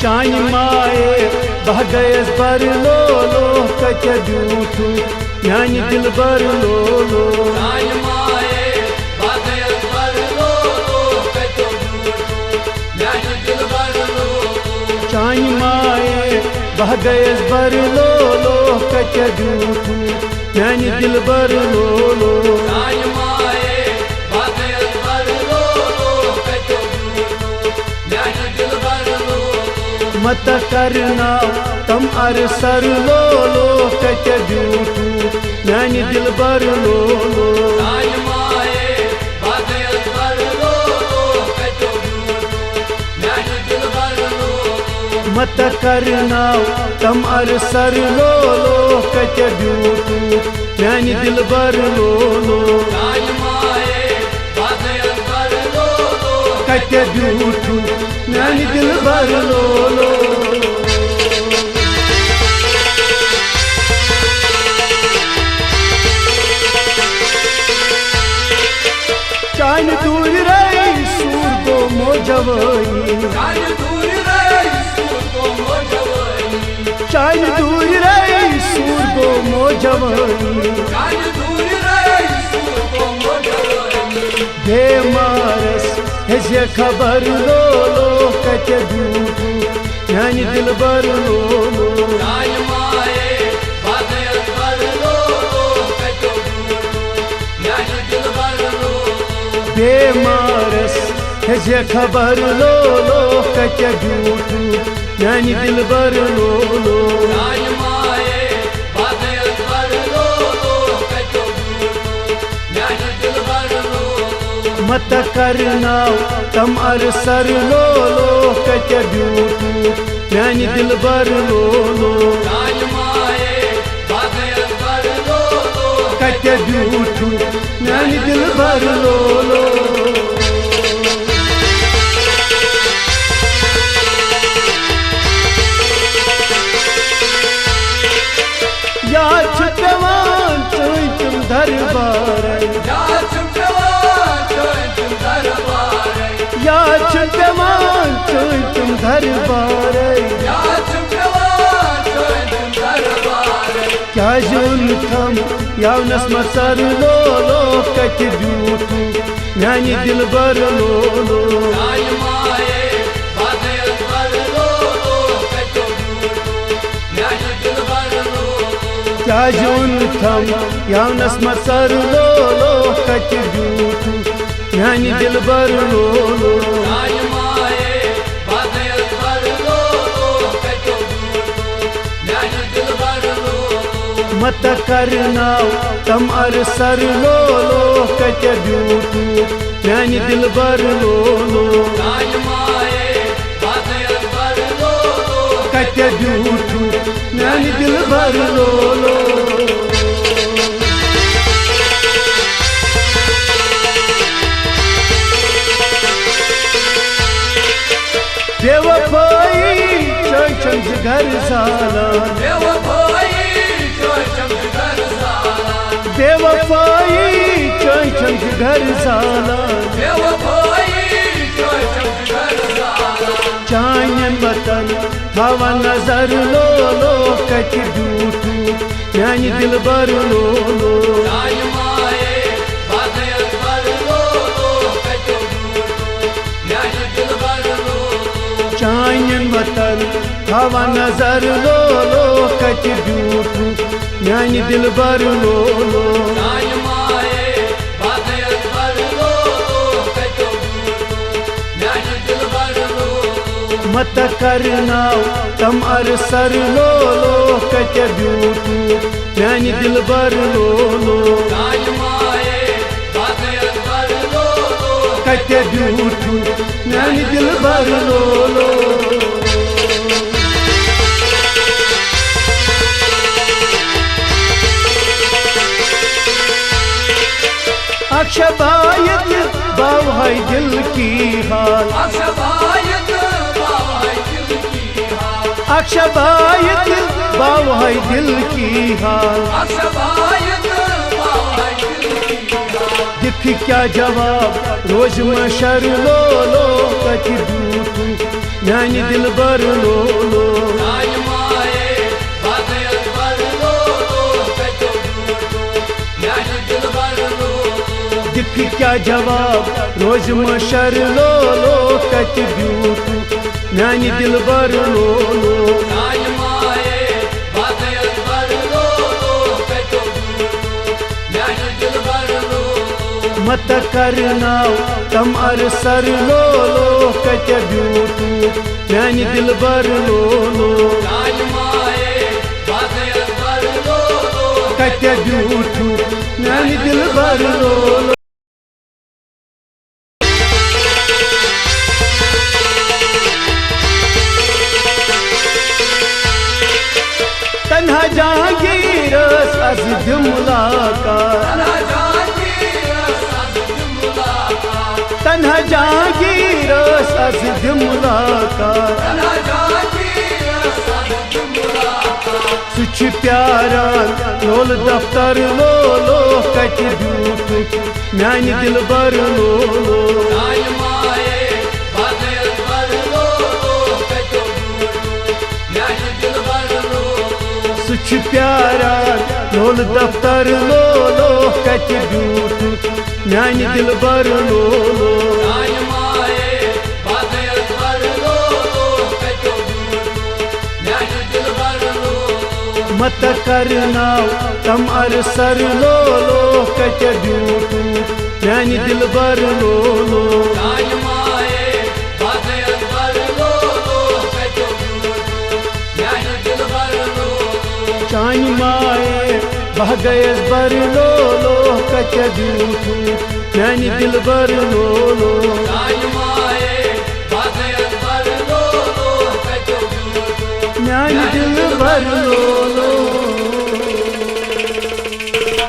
चानि माए बह गयस बर लोलो कत ब्यूठू म्यानि दिल बर लोलो चानि माए बह गयस बर लोलो कत ब्यूठू म्यानि दिल बर लोलो चानि माए बह गयस बर लोलो कत ब्यूठू म्यानि दिल बर लोलो चानि माए बह गयस बर लोलो कत ब्यूठू म्यानि दिल बर लोलो मत करना तम अरसर लोलो कत ब्यूठू म्यानि दिल बर लोलो चानि माए बह गयस बर लोलो कत ब्यूठू म्यानि दिल बर लोलो मत करना तम अरसर लोलो कत ब्यूठू म्यानि दिल बर लोलो चानि माए बह गयस बर लोलो कत ब्यूठू म्यानि दिल बर लोलो चानि दूर रही सूर गो मोजवई चानि दूर रही सूर को मोजवई चानि दूर रही सूर गो मोजवई चानि दूर रही सूर को मोजवई बे मारस हेजे खबर लोलो कत ब्यूठू म्यानि दिल बर लोलो चानि माए बह गयस बर लोलो कत ब्यूठू म्यानि दिल बर लोलो बेमारस हेजे खबर लोलो कत ब्यूठू म्यानि दिल बर लोलो चानि माए बह गयस बर लोलो कत ब्यूठू म्यानि दिल बर लोलो मत करना तम अरसर लोलो कत ब्यूठू म्यानि दिल बर लोलो चानि माए बह गयस बर लोलो कत ब्यूठू म्यानि दिल बर लोलो या छुटवान चोई तुम दरबार या छुटवान चोई तुम दरबार या छुटवान चोई तुम दरबार या छुटवान चोई तुम दरबार क्या जुल थम यावनस मसर लोलो कत ब्यूठू म्यानि दिल बर लोलो चानि माए बह गयस बर लोलो कत ब्यूठू म्यानि दिल बर लोलो क्या जुल थम यावनस मसर लोलो कत ब्यूठू म्यानि दिल बर लोलो चानि माए बह गयस बर लोलो कत ब्यूठू म्यानि दिल बर लोलो मत करना तम अरसर लोलो कत ब्यूठू म्यानि दिल बर लोलो चानि माए बह गयस बर लोलो कत ब्यूठू म्यानि दिल बर लोलो बेवफाई चम घर साला बेवफाई चोई चम घर साला बेवफाई चम घर साला बेवफाई चोई चम घर साला चायन वतन थवा नजर लोलो कत ब्यूठू म्यानि दिल बर लोलो चानि माए बह गयस बर लोलो कत ब्यूठू म्यानि दिल बर लोलो चायन वतन थवा नजर लोलो कत ब्यूठू म्यानि दिल बर लोलो चानि माए बह गयस बर लोलो कत ब्यूठू म्यानि दिल बर लोलो मत करना तम अरसर लोलो कत ब्यूठू म्यानि दिल बर लोलो चानि माए बह गयस बर लोलो कत ब्यूठू म्यानि दिल बर लोलो अक्षबायत बाव है दिल की हाल अक्षबायत बाव है दिल की हाल अक्षबायत बाव है दिल की हाल अक्षबायत बाव है दिल की हाल दिख क्या जवाब रोज मशर लोलो कत ब्यूठू म्यानी दिल बर लो लो सानी माए बागयत बर लो लो कतो झूठो म्यानी दिल बर लो लो दिख क्या जवाब रोज मशर लो लो कत ब्यूटू म्यानी दिल बर लो लो सानी माए बागयत बर लो लो कतो झूठो म्यानी दिल बर लो लो मत करना तम अरसर लो लो कत ब्यूटू म्यानी दिल बर लो लो सानी माए बागयत बर लो लो कत ब्यूटू म्यानी दिल बर लो लो तन्हा जहांगीर अज मुलाकात तन्हा जहांगीर अज मुलाकात सुच प्यारान लोल दफ्तर लो लो कत ब्यूटू म्यानी दिल बर लो लो सुच प्यारान लोल दफ्तर लो लो कत ब्यूटू म्यानी दिल बर लो लो मत करना तम अरसर लो लो कत ब्यूटू म्यानी दिल बर लो लो चानी माए बह गयस बर लो लो कत ब्यूटू म्यानी दिल बर लो लो म्यानी दिल बर लो लो